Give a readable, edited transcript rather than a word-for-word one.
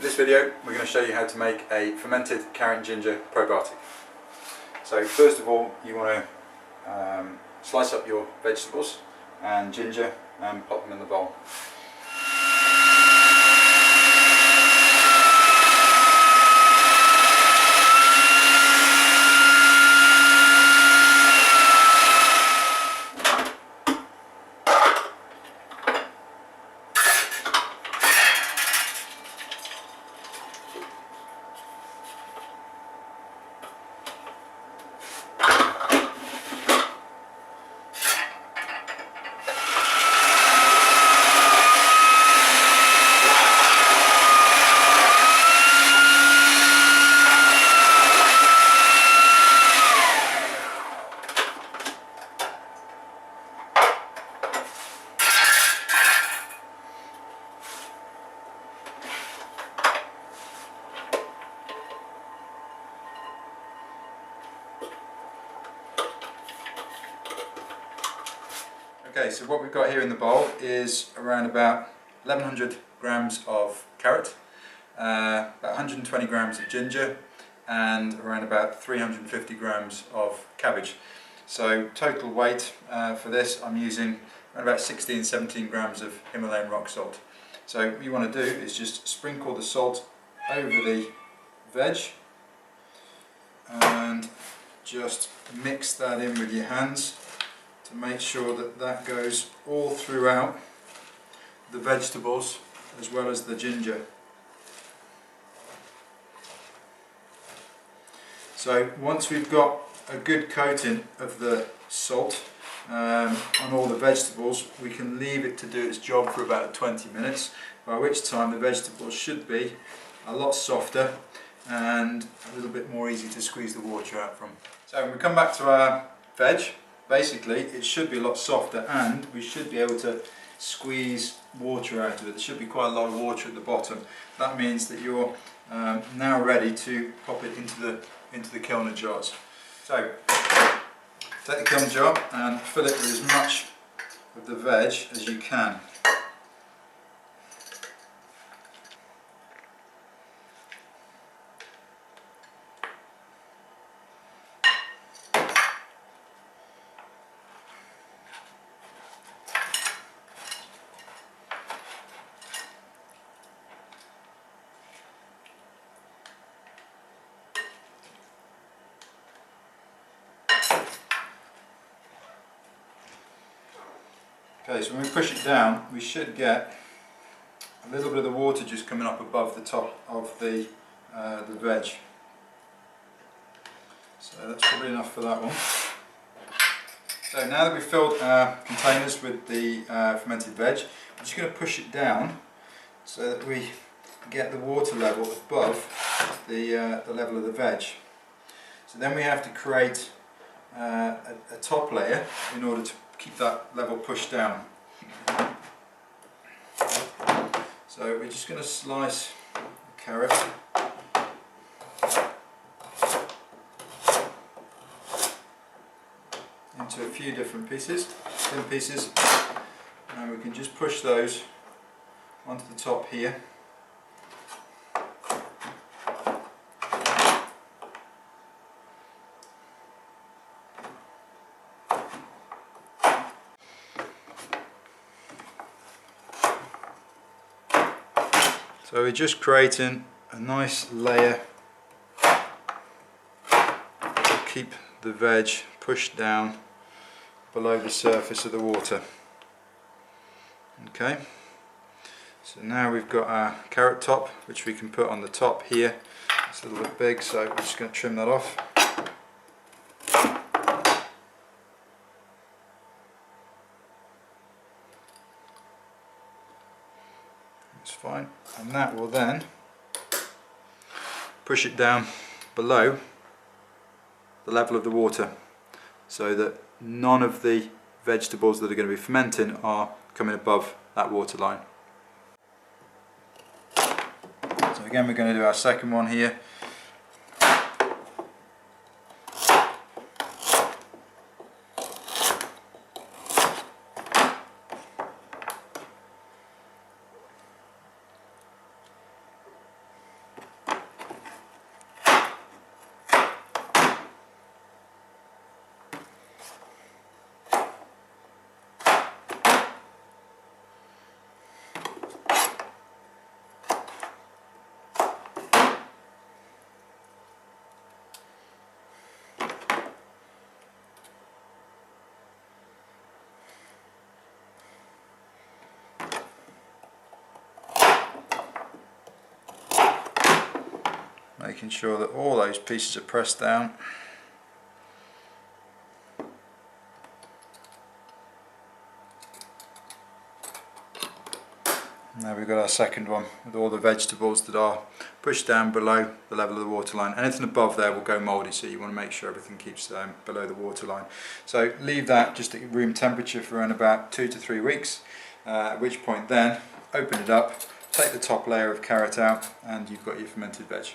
In this video we're going to show you how to make a fermented carrot and ginger probiotic. So first of all you want to slice up your vegetables and ginger and pop them in the bowl. Okay, so what we've got here in the bowl is around about 1100 grams of carrot, about 120 grams of ginger and around about 350 grams of cabbage. So total weight for this I'm using around about 16-17 grams of Himalayan rock salt. So what you want to do is just sprinkle the salt over the veg and just mix that in with your hands to make sure that that goes all throughout the vegetables as well as the ginger. So once we've got a good coating of the salt on all the vegetables, we can leave it to do its job for about 20 minutes, by which time the vegetables should be a lot softer and a little bit more easy to squeeze the water out from. So when we come back to our veg, basically it should be a lot softer and we should be able to squeeze water out of it. There should be quite a lot of water at the bottom. That means that you're now ready to pop it into the kilner jars. So take the kilner jar and fill it with as much of the veg as you can. Okay, so when we push it down, we should get a little bit of the water just coming up above the top of the veg. So that's probably enough for that one. So now that we've filled our containers with the fermented veg, I'm just going to push it down so that we get the water level above the level of the veg. So then we have to create a top layer in order to keep that level pushed down. So we're just going to slice the carrot into a few different pieces, thin pieces, and we can just push those onto the top here. So we're just creating a nice layer to keep the veg pushed down below the surface of the water. Okay, so now we've got our carrot top, which we can put on the top here. It's a little bit big, so we're just going to trim that off. That's fine, and that will then push it down below the level of the water so that none of the vegetables that are going to be fermenting are coming above that water line. So again, we're going to do our second one here. making sure that all those pieces are pressed down. Now we've got our second one with all the vegetables that are pushed down below the level of the waterline. Anything above there will go mouldy, so you want to make sure everything keeps below the waterline. So leave that just at room temperature for around about 2 to 3 weeks, at which point then open it up, take the top layer of carrot out, and you've got your fermented veg.